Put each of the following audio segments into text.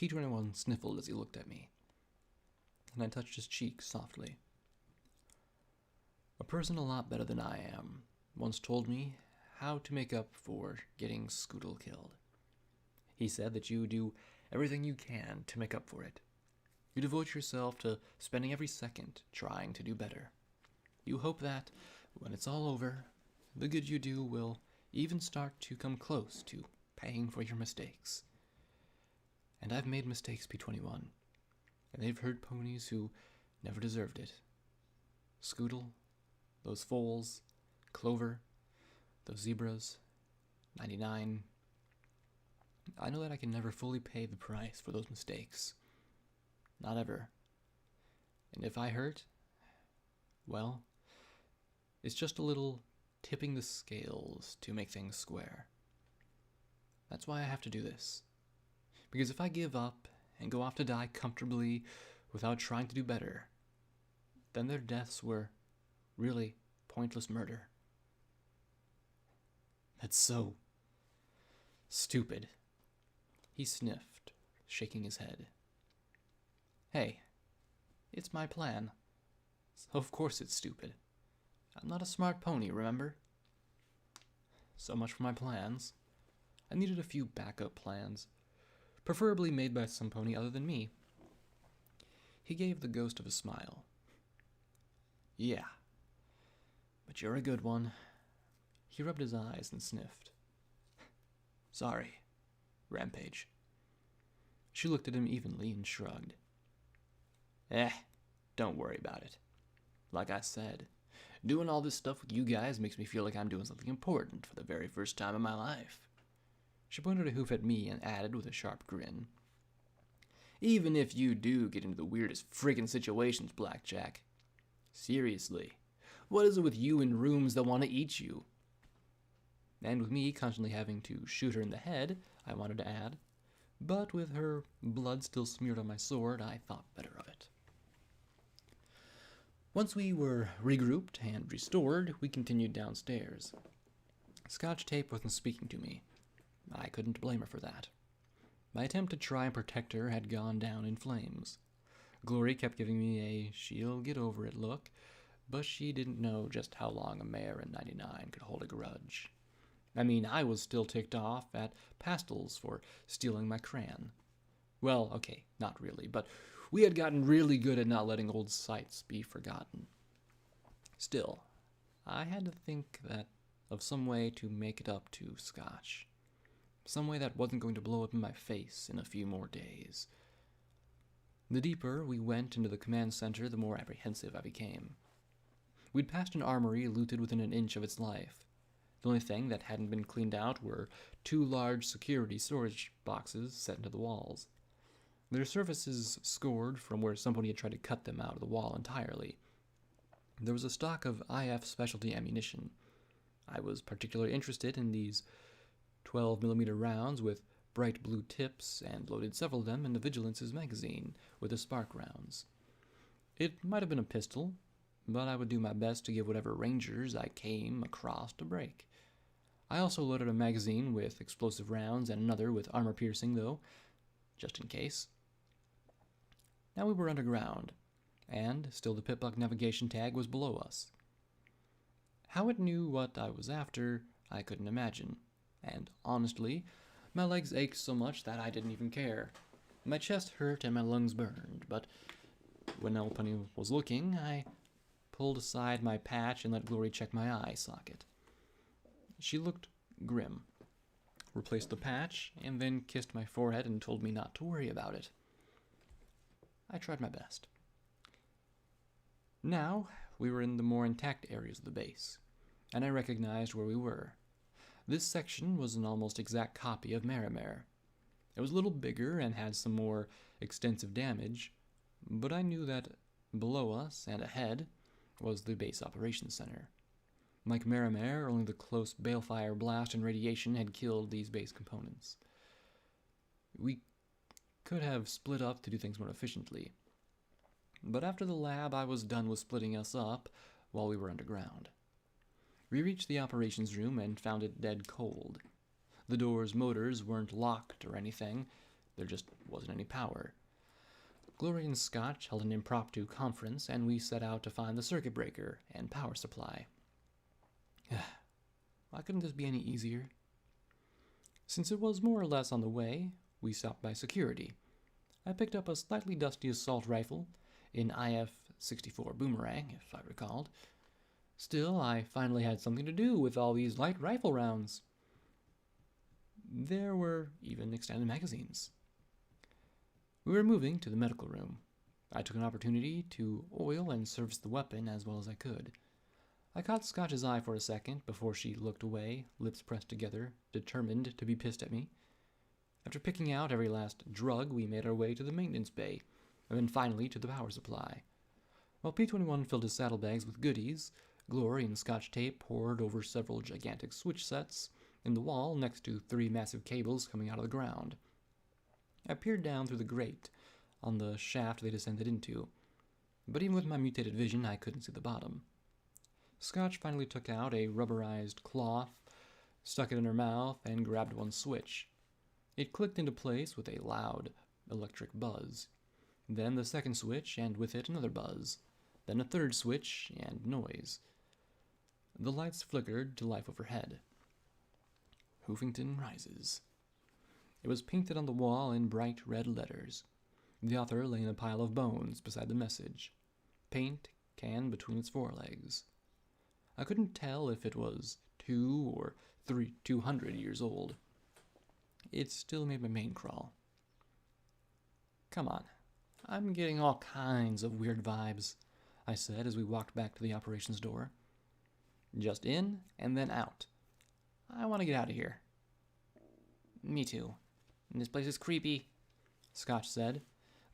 P21 sniffled as he looked at me, and I touched his cheek softly. A person a lot better than I am once told me how to make up for getting Scootle killed. He said that you do everything you can to make up for it. You devote yourself to spending every second trying to do better. You hope that, when it's all over, the good you do will even start to come close to paying for your mistakes. And I've made mistakes, P21, and they've hurt ponies who never deserved it. Scootle, those foals, Clover, those zebras, 99. I know that I can never fully pay the price for those mistakes. Not ever. And if I hurt, well, it's just a little tipping the scales to make things square. That's why I have to do this. Because if I give up and go off to die comfortably without trying to do better, then their deaths were really pointless murder. That's so stupid. He sniffed, shaking his head. Hey, it's my plan. So of course it's stupid. I'm not a smart pony, remember? So much for my plans. I needed a few backup plans, preferably made by some pony other than me. He gave the ghost of a smile. Yeah, but you're a good one. He rubbed his eyes and sniffed. Sorry, Rampage. She looked at him evenly and shrugged. Don't worry about it. Like I said, doing all this stuff with you guys makes me feel like I'm doing something important for the very first time in my life. She pointed a hoof at me and added with a sharp grin. Even if you do get into the weirdest friggin' situations, Blackjack. Seriously, what is it with you in rooms that want to eat you? And with me constantly having to shoot her in the head, I wanted to add, but with her blood still smeared on my sword, I thought better of it. Once we were regrouped and restored, we continued downstairs. Scotch Tape wasn't speaking to me. I couldn't blame her for that. My attempt to try and protect her had gone down in flames. Glory kept giving me a she'll-get-over-it look, but she didn't know just how long a mare in 99 could hold a grudge. I mean, I was still ticked off at Pastels for stealing my crayon. Well, okay, not really, but we had gotten really good at not letting old sights be forgotten. Still, I had to think of some way to make it up to Scotch. Some way that wasn't going to blow up in my face in a few more days. The deeper we went into the command center, the more apprehensive I became. We'd passed an armory looted within an inch of its life. The only thing that hadn't been cleaned out were 2 large security storage boxes set into the walls. Their surfaces scored from where somebody had tried to cut them out of the wall entirely. There was a stock of IF specialty ammunition. I was particularly interested in these 12mm rounds with bright blue tips, and loaded several of them in the Vigilance's magazine with the spark rounds. It might have been a pistol, but I would do my best to give whatever rangers I came across a break. I also loaded a magazine with explosive rounds and another with armor-piercing, though, just in case. Now we were underground, and still the Pitbuck navigation tag was below us. How it knew what I was after, I couldn't imagine, and honestly, my legs ached so much that I didn't even care. My chest hurt and my lungs burned, but when nobody was looking, I pulled aside my patch and let Glory check my eye socket. She looked grim, replaced the patch, and then kissed my forehead and told me not to worry about it. I tried my best. Now, we were in the more intact areas of the base, and I recognized where we were. This section was an almost exact copy of Marimare. It was a little bigger and had some more extensive damage, but I knew that below us and ahead was the base operations center. Like Marimare, only the close balefire blast and radiation had killed these base components. We could have split up to do things more efficiently. But after the lab, I was done with splitting us up while we were underground. We reached the operations room and found it dead cold. The door's motors weren't locked or anything. There just wasn't any power. Glory and Scotch held an impromptu conference, and we set out to find the circuit breaker and power supply. Why couldn't this be any easier? Since it was more or less on the way, we stopped by security. I picked up a slightly dusty assault rifle, an IF-64 boomerang, if I recalled. Still, I finally had something to do with all these light rifle rounds. There were even extended magazines. We were moving to the medical room. I took an opportunity to oil and service the weapon as well as I could. I caught Scotch's eye for a second before she looked away, lips pressed together, determined to be pissed at me. After picking out every last drug, we made our way to the maintenance bay, and then finally to the power supply. While P-21 filled his saddlebags with goodies, Glory and Scotch tape poured over several gigantic switch sets in the wall next to 3 massive cables coming out of the ground. I peered down through the grate on the shaft they descended into, but even with my mutated vision, I couldn't see the bottom. Scotch finally took out a rubberized cloth, stuck it in her mouth, and grabbed one switch. It clicked into place with a loud electric buzz. Then the second switch, and with it another buzz. Then a third switch, and noise. The lights flickered to life overhead. Hoofington Rises. It was painted on the wall in bright red letters. The author lay in a pile of bones beside the message, paint can between its forelegs. I couldn't tell if it was 200 years old. It still made my mane crawl. Come on, I'm getting all kinds of weird vibes, I said as we walked back to the operations door. Just in and then out. I want to get out of here. Me too. This place is creepy, Scotch said,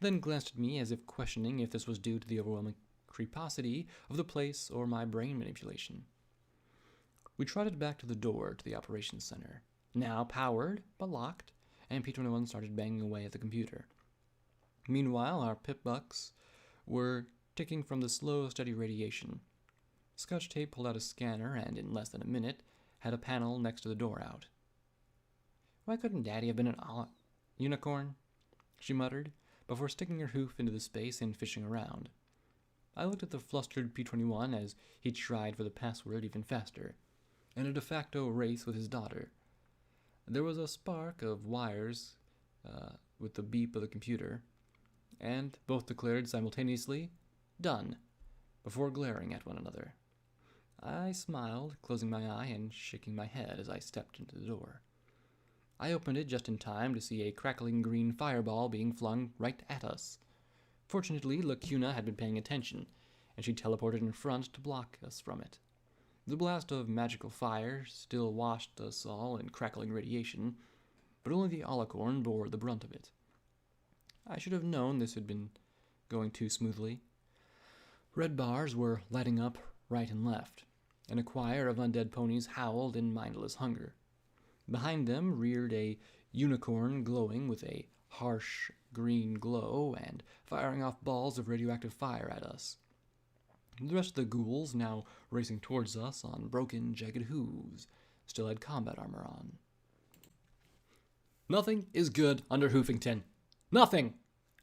then glanced at me as if questioning if this was due to the overwhelming creeposity of the place or my brain manipulation. We trotted back to the door to the operations center, now powered but locked, and P-21 started banging away at the computer. Meanwhile, our pip-bucks were ticking from the slow, steady radiation. Scotch tape pulled out a scanner and, in less than a minute, had a panel next to the door out. Why couldn't Daddy have been an unicorn? She muttered, before sticking her hoof into the space and fishing around. I looked at the flustered P-21 as he tried for the password even faster, in a de facto race with his daughter. There was a spark of wires with the beep of the computer, and both declared simultaneously, "Done," before glaring at one another. I smiled, closing my eye and shaking my head as I stepped into the door. I opened it just in time to see a crackling green fireball being flung right at us. Fortunately, Lacuna had been paying attention, and she teleported in front to block us from it. The blast of magical fire still washed us all in crackling radiation, but only the alicorn bore the brunt of it. I should have known this had been going too smoothly. Red bars were lighting up right and left, and a choir of undead ponies howled in mindless hunger. Behind them reared a unicorn glowing with a harsh green glow and firing off balls of radioactive fire at us. The rest of the ghouls, now racing towards us on broken, jagged hooves, still had combat armor on. Nothing is good under Hoofington. Nothing!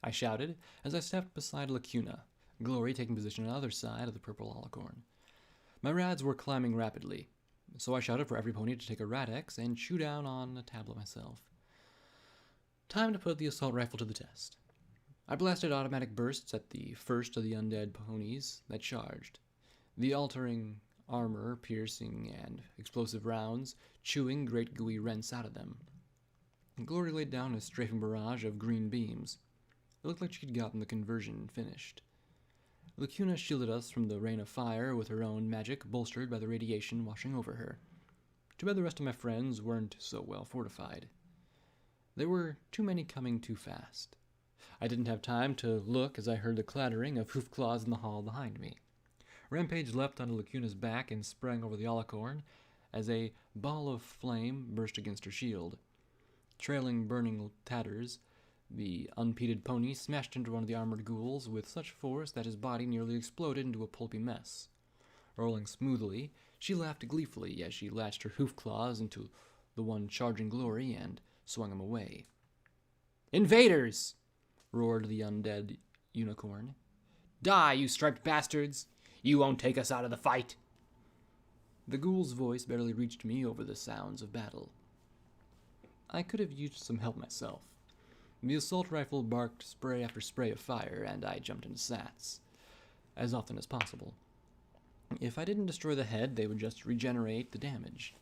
I shouted as I stepped beside Lacuna, Glory taking position on the other side of the purple alicorn. My rads were climbing rapidly, so I shouted for every pony to take a Rad-X and chew down on a tablet myself. Time to put the assault rifle to the test. I blasted automatic bursts at the first of the undead ponies that charged, the altering armor piercing and explosive rounds chewing great gooey rents out of them. Glory laid down a strafing barrage of green beams. It looked like she'd gotten the conversion finished. Lacuna shielded us from the rain of fire with her own magic, bolstered by the radiation washing over her. Too bad the rest of my friends weren't so well fortified. There were too many coming too fast. I didn't have time to look as I heard the clattering of hoof claws in the hall behind me. Rampage leapt onto Lacuna's back and sprang over the alicorn as a ball of flame burst against her shield. Trailing burning tatters, the unpeated pony smashed into one of the armored ghouls with such force that his body nearly exploded into a pulpy mess. Rolling smoothly, she laughed gleefully as she latched her hoof claws into the one charging Glory and swung him away. Invaders! Roared the undead unicorn. Die, you striped bastards! You won't take us out of the fight! The ghoul's voice barely reached me over the sounds of battle. I could have used some help myself. The assault rifle barked spray after spray of fire, and I jumped into sats, as often as possible. If I didn't destroy the head, they would just regenerate the damage.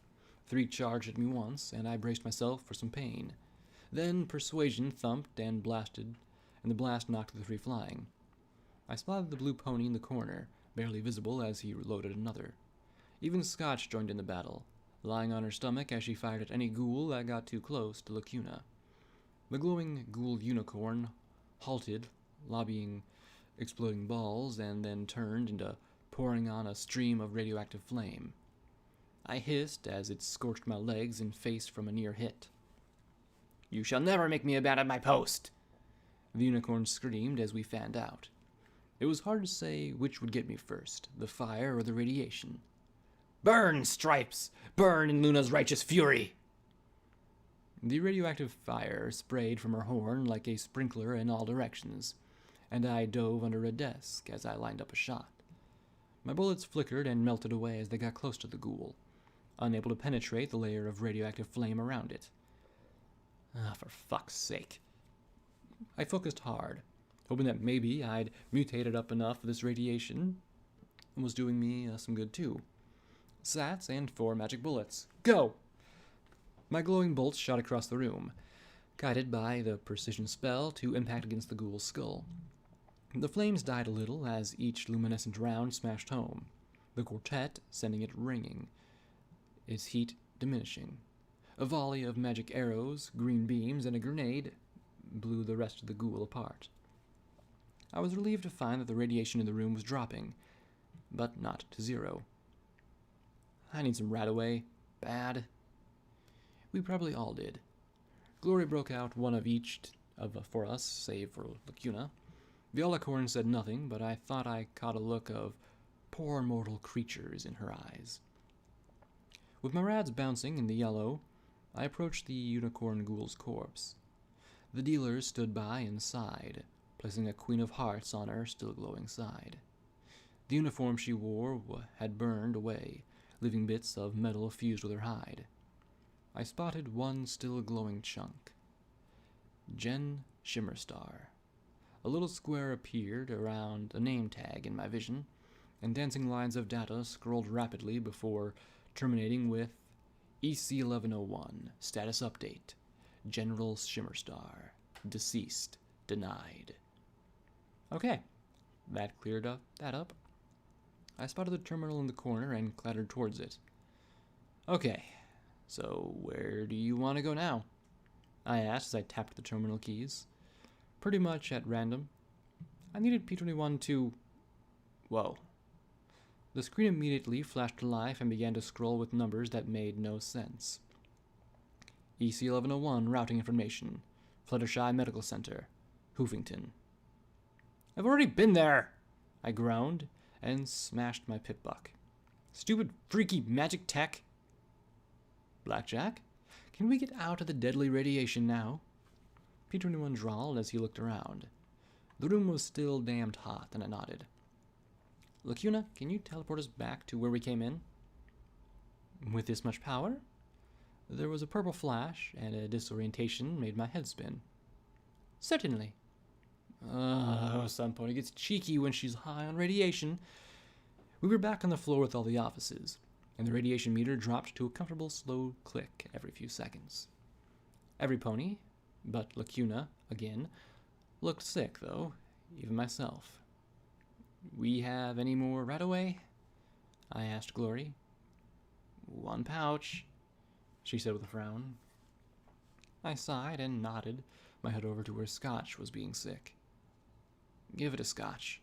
3 charged at me once, and I braced myself for some pain. Then Persuasion thumped and blasted, and the blast knocked the 3 flying. I spotted the blue pony in the corner, barely visible as he reloaded another. Even Scotch joined in the battle, lying on her stomach as she fired at any ghoul that got too close to Lacuna. The glowing ghoul unicorn halted, lobbying exploding balls, and then turned into pouring on a stream of radioactive flame. I hissed as it scorched my legs and face from a near hit. You shall never make me abandon my post! The unicorn screamed as we fanned out. It was hard to say which would get me first, the fire or the radiation. Burn, Stripes! Burn in Luna's righteous fury! The radioactive fire sprayed from her horn like a sprinkler in all directions, and I dove under a desk as I lined up a shot. My bullets flickered and melted away as they got close to the ghoul, unable to penetrate the layer of radioactive flame around it. For fuck's sake. I focused hard, hoping that maybe I'd mutated up enough of this radiation and was doing me some good too. Sats and 4 magic bullets. Go! My glowing bolts shot across the room, guided by the precision spell to impact against the ghoul's skull. The flames died a little as each luminescent round smashed home, the quartet sending it ringing, its heat diminishing. A volley of magic arrows, green beams, and a grenade blew the rest of the ghoul apart. I was relieved to find that the radiation in the room was dropping, but not to 0. I need some Radaway. Bad. We probably all did. Glory broke out one of each for us, save for Lacuna. The Alicorn said nothing, but I thought I caught a look of poor mortal creatures in her eyes. With my rads bouncing in the yellow, I approached the unicorn ghoul's corpse. The dealers stood by and sighed, placing a Queen of Hearts on her still glowing side. The uniform she wore had burned away, leaving bits of metal fused with her hide. I spotted one still glowing chunk. Jen Shimmerstar. A little square appeared around a name tag in my vision, and dancing lines of data scrolled rapidly before terminating with EC-1101, status update, General Shimmerstar, deceased, denied. Okay, that cleared that up. I spotted the terminal in the corner and clattered towards it. Okay, so where do you want to go now? I asked as I tapped the terminal keys. Pretty much at random. I needed P21 to... Whoa. The screen immediately flashed to life and began to scroll with numbers that made no sense. EC-1101 routing information. Fluttershy Medical Center. Hoofington. I've already been there! I groaned and smashed my pip-buck. Stupid, freaky magic tech! Blackjack? Can we get out of the deadly radiation now? P21 drawled as he looked around. The room was still damned hot, and I nodded. Lacuna, can you teleport us back to where we came in? With this much power? There was a purple flash, and a disorientation made my head spin. Certainly. Sun Pony gets cheeky when she's high on radiation. We were back on the floor with all the offices, and the radiation meter dropped to a comfortable slow click every few seconds. Every pony, but Lacuna, again, looked sick, though, even myself. We have any more Radaway? I asked Glory. 1 pouch, she said with a frown. I sighed and nodded, my head over to where Scotch was being sick. Give it a Scotch.